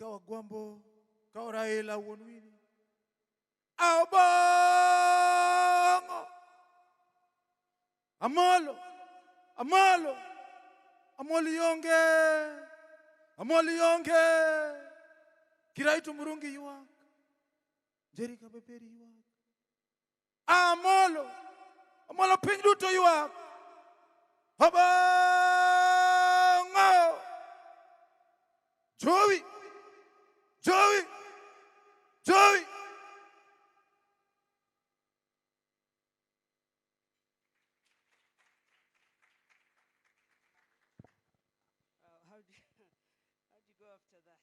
ikawa Gwambo, ikawa Raila Winnie. Abongo! Amolo! Amolo! Amoli yonge! Amoli yonge! Kiraitu murungi yuak. Jerika beberi yuak. Amolo! Amolo pingduto yuak. Abongo! Joey! Joey! Joey! How'd you go after that?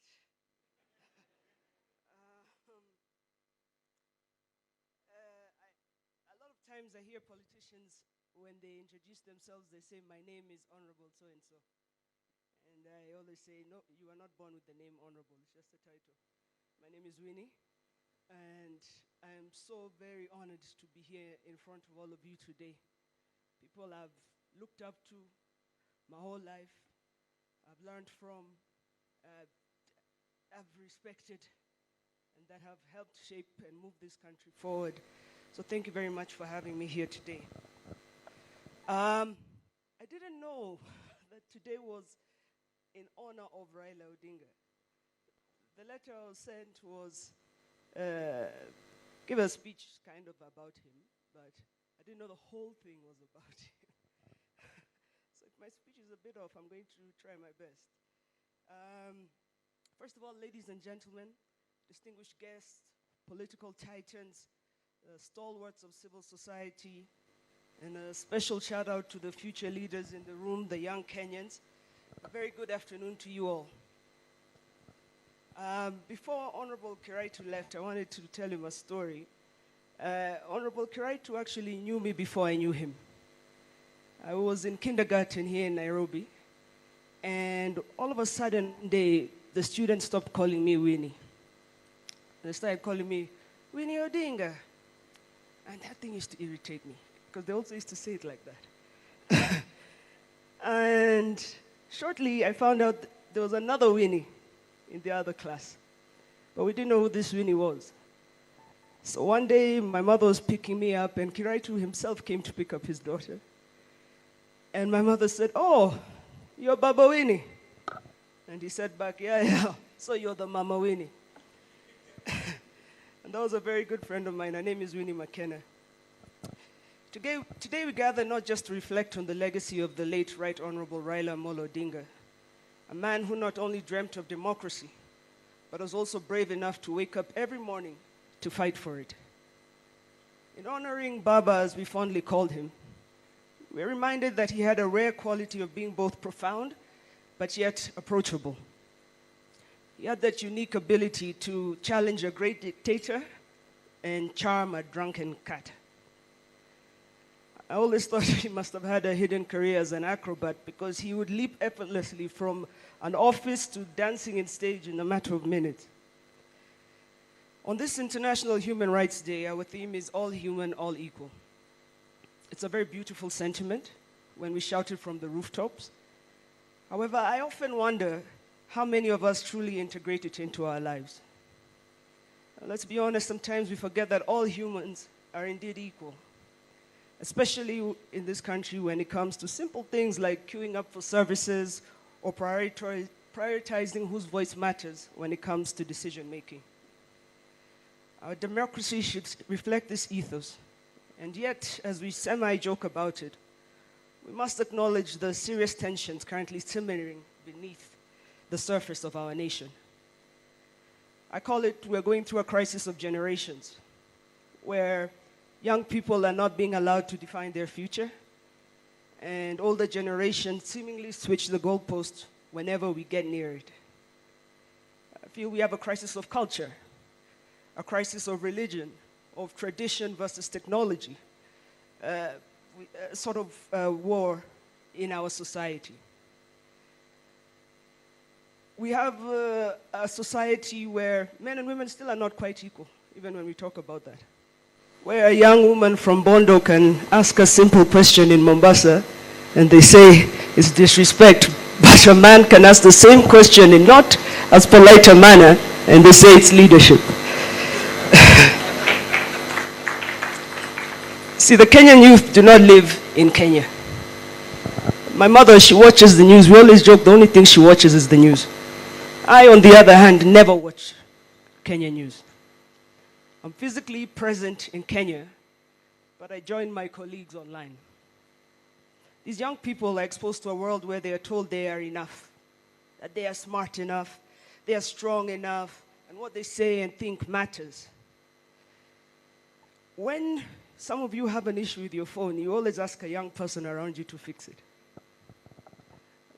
A lot of times I hear politicians, when they introduce themselves, they say, my name is Honorable so-and-so. And I always say, no, you are not born with the name Honorable, it's just a title. My name is Winnie, and I'm so very honored to be here in front of all of you today. People I've looked up to my whole life, I've learned from, I've respected, and that have helped shape and move this country forward. So thank you very much for having me here today. I didn't know that today was in honor of Raila Odinga. The letter I was sent was give a speech kind of about him, but I didn't know the whole thing was about him. So if my speech is a bit off, I'm going to try my best. First of all, ladies and gentlemen, distinguished guests, political titans, stalwarts of civil society, and a special shout out to the future leaders in the room, the young Kenyans. A very good afternoon to you all. Before Honorable Kiraitu left, I wanted to tell him a story. Honorable Kiraitu actually knew me before I knew him. I was in kindergarten here in Nairobi, and all of a sudden, the students stopped calling me Winnie. They started calling me Winnie Odinga. And that thing used to irritate me, because they also used to say it like that. And shortly, I found out there was another Winnie in the other class. But we didn't know who this Winnie was. So one day, my mother was picking me up, and Kiraitu himself came to pick up his daughter. And my mother said, "Oh, you're Baba Winnie." And he said back, "Yeah, so you're the Mama Winnie." And that was a very good friend of mine. Her name is Winnie McKenna. Today we gather not just to reflect on the legacy of the late Right Honorable Raila Odinga, a man who not only dreamt of democracy, but was also brave enough to wake up every morning to fight for it. In honoring Baba, as we fondly called him, we're reminded that he had a rare quality of being both profound, but yet approachable. He had that unique ability to challenge a great dictator and charm a drunken cat. I always thought he must have had a hidden career as an acrobat, because he would leap effortlessly from an office to dancing in stage in a matter of minutes. On this International Human Rights Day, our theme is all human, all equal. It's a very beautiful sentiment when we shout it from the rooftops. However, I often wonder how many of us truly integrate it into our lives. Let's be honest, sometimes we forget that all humans are indeed equal, especially in this country when it comes to simple things like queuing up for services or prioritizing whose voice matters when it comes to decision making. Our democracy should reflect this ethos, and yet, as we semi-joke about it, we must acknowledge the serious tensions currently simmering beneath the surface of our nation. I call it, we're going through a crisis of generations, where young people are not being allowed to define their future, and older generations seemingly switch the goalposts whenever we get near it. I feel we have a crisis of culture, a crisis of religion, of tradition versus technology, a sort of war in our society. We have a society where men and women still are not quite equal, even when we talk about that. Where a young woman from Bondo can ask a simple question in Mombasa, and they say it's disrespect, but that a man can ask the same question in not as polite a manner, and they say it's leadership. See, the Kenyan youth do not live in Kenya. My mother, she watches the news. We always joke the only thing she watches is the news. I, on the other hand, never watch Kenyan news. I'm physically present in Kenya, but I join my colleagues online. These young people are exposed to a world where they are told they are enough, that they are smart enough, they are strong enough, and what they say and think matters. When some of you have an issue with your phone, you always ask a young person around you to fix it.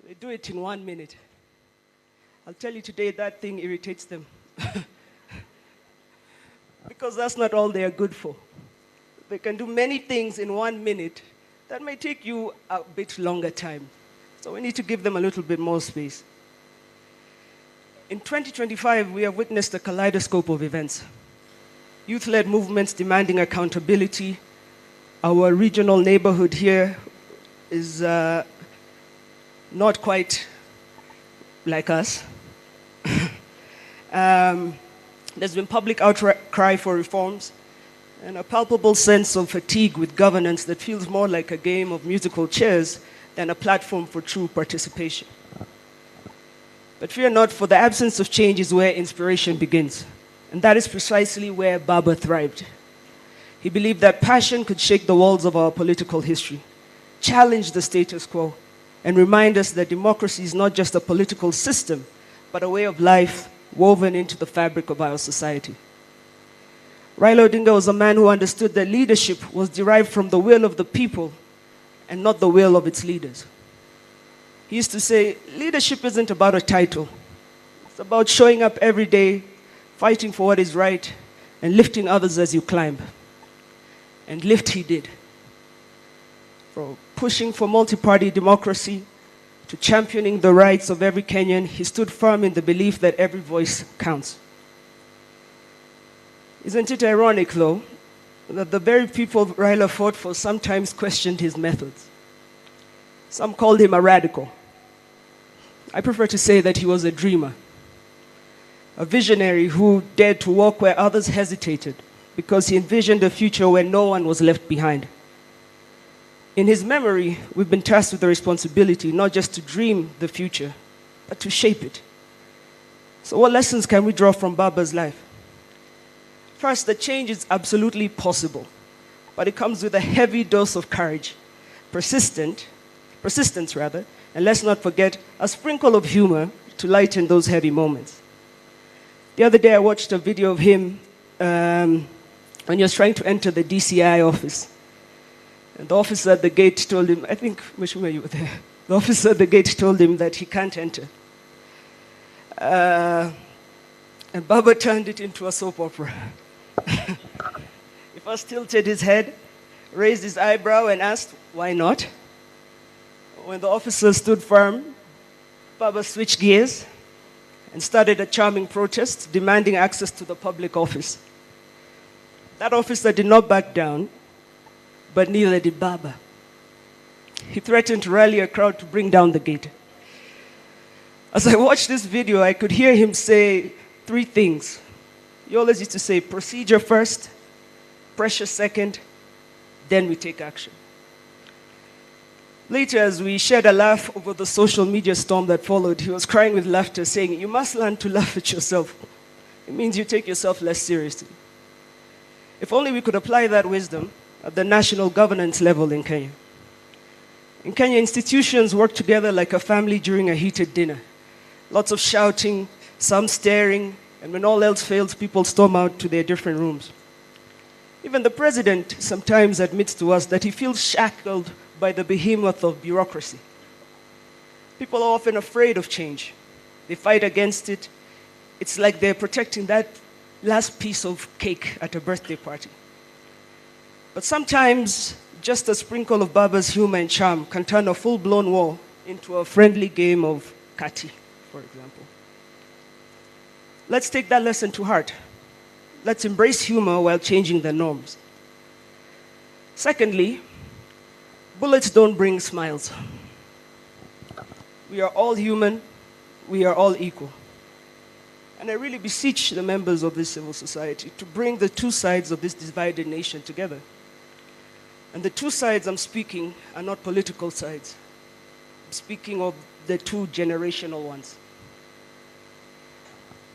They do it in 1 minute. I'll tell you today that thing irritates them. Because that's not all they are good for. They can do many things in 1 minute that may take you a bit longer time. So we need to give them a little bit more space. In 2025, we have witnessed a kaleidoscope of events. Youth-led movements demanding accountability. Our regional neighborhood here is not quite like us. There's been public outcry for reforms and a palpable sense of fatigue with governance that feels more like a game of musical chairs than a platform for true participation. But fear not, for the absence of change is where inspiration begins. And that is precisely where Baba thrived. He believed that passion could shake the walls of our political history, challenge the status quo, and remind us that democracy is not just a political system, but a way of life woven into the fabric of our society. Raila Odinga was a man who understood that leadership was derived from the will of the people and not the will of its leaders. He used to say, leadership isn't about a title. It's about showing up every day, fighting for what is right, and lifting others as you climb. And lift he did. From pushing for multi-party democracy to championing the rights of every Kenyan, he stood firm in the belief that every voice counts. Isn't it ironic, though, that the very people Raila fought for sometimes questioned his methods? Some called him a radical. I prefer to say that he was a dreamer, a visionary who dared to walk where others hesitated because he envisioned a future where no one was left behind. In his memory, we've been tasked with the responsibility not just to dream the future, but to shape it. So what lessons can we draw from Baba's life? First, that change is absolutely possible, but it comes with a heavy dose of courage, persistence, and let's not forget, a sprinkle of humor to lighten those heavy moments. The other day, I watched a video of him when he was trying to enter the DCI office. And the officer at the gate told him, I think, Mheshimiwa, you were there. The officer at the gate told him that he can't enter. And Baba turned it into a soap opera. He first tilted his head, raised his eyebrow, and asked, why not? When the officer stood firm, Baba switched gears and started a charming protest demanding access to the public office. That officer did not back down, but neither did Baba. He threatened to rally a crowd to bring down the gate. As I watched this video, I could hear him say 3 things. He always used to say, procedure first, pressure second, then we take action. Later, as we shared a laugh over the social media storm that followed, he was crying with laughter, saying, you must learn to laugh at yourself. It means you take yourself less seriously. If only we could apply that wisdom at the national governance level in Kenya. In Kenya, institutions work together like a family during a heated dinner. Lots of shouting, some staring, and when all else fails, people storm out to their different rooms. Even the president sometimes admits to us that he feels shackled by the behemoth of bureaucracy. People are often afraid of change. They fight against it. It's like they're protecting that last piece of cake at a birthday party. But sometimes, just a sprinkle of Baba's humor and charm can turn a full-blown war into a friendly game of kati, for example. Let's take that lesson to heart. Let's embrace humor while changing the norms. Secondly, bullets don't bring smiles. We are all human. We are all equal. And I really beseech the members of this civil society to bring the two sides of this divided nation together. And the two sides I'm speaking are not political sides. I'm speaking of the two generational ones.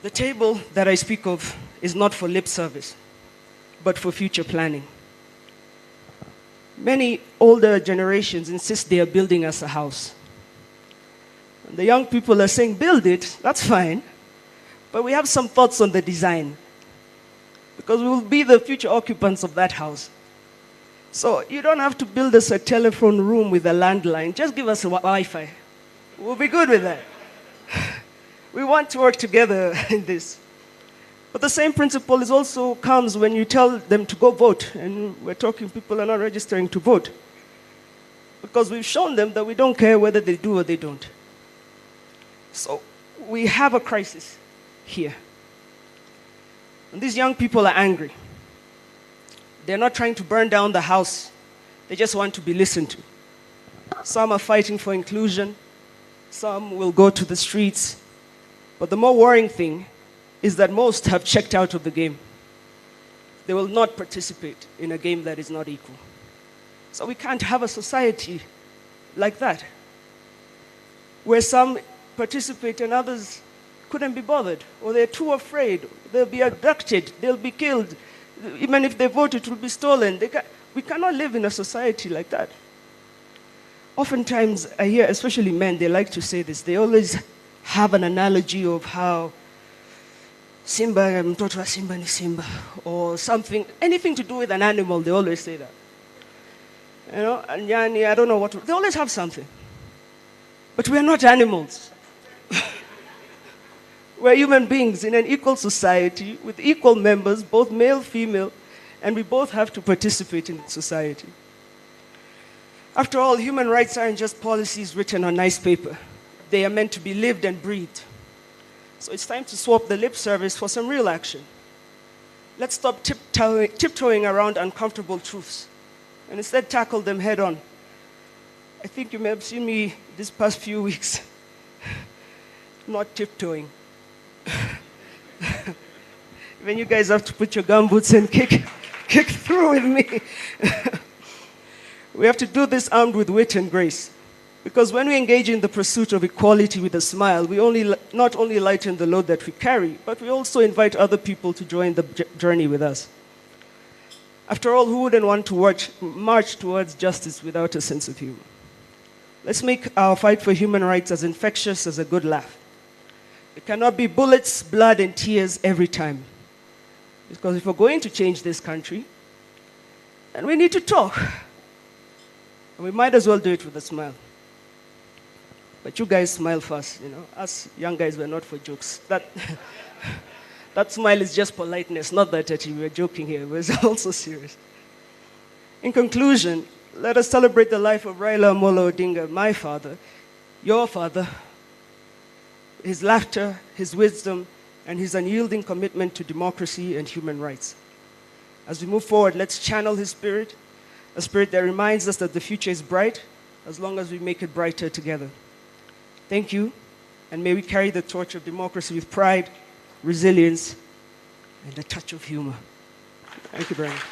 The table that I speak of is not for lip service, but for future planning. Many older generations insist they are building us a house. And the young people are saying, build it, that's fine. But we have some thoughts on the design, because we will be the future occupants of that house. So you don't have to build us a telephone room with a landline. Just give us a Wi-Fi. We'll be good with that. We want to work together in this. But the same principle also comes when you tell them to go vote. And we're talking people are not registering to vote, because we've shown them that we don't care whether they do or they don't. So we have a crisis here. And these young people are angry. They're not trying to burn down the house. They just want to be listened to. Some are fighting for inclusion. Some will go to the streets. But the more worrying thing is that most have checked out of the game. They will not participate in a game that is not equal. So we can't have a society like that, where some participate and others couldn't be bothered, or they're too afraid. They'll be abducted, they'll be killed. Even if they vote, it will be stolen. We cannot live in a society like that. Oftentimes, I hear, especially men, they like to say this. They always have an analogy of how Simba, mtoto wa Simba ni Simba, or something, anything to do with an animal, they always say that. You know, and Yani, I don't know what, they always have something. But we are not animals. We're human beings in an equal society with equal members, both male, female, and we both have to participate in society. After all, human rights aren't just policies written on nice paper. They are meant to be lived and breathed. So it's time to swap the lip service for some real action. Let's stop tiptoeing around uncomfortable truths and instead tackle them head on. I think you may have seen me these past few weeks not tiptoeing. When you guys have to put your gumboots and kick through with me. We have to do this armed with wit and grace. Because when we engage in the pursuit of equality with a smile, we not only lighten the load that we carry, but we also invite other people to join the journey with us. After all, who wouldn't want to march towards justice without a sense of humor? Let's make our fight for human rights as infectious as a good laugh. It cannot be bullets, blood, and tears every time. Because if we're going to change this country, then we need to talk. And we might as well do it with a smile. But you guys smile first, you know. Us young guys, we're not for jokes. That smile is just politeness, not that we're joking here. We're also serious. In conclusion, let us celebrate the life of Raila Odinga, my father, your father, his laughter, his wisdom, and his unyielding commitment to democracy and human rights. As we move forward, let's channel his spirit, a spirit that reminds us that the future is bright as long as we make it brighter together. Thank you, and may we carry the torch of democracy with pride, resilience, and a touch of humor. Thank you very much.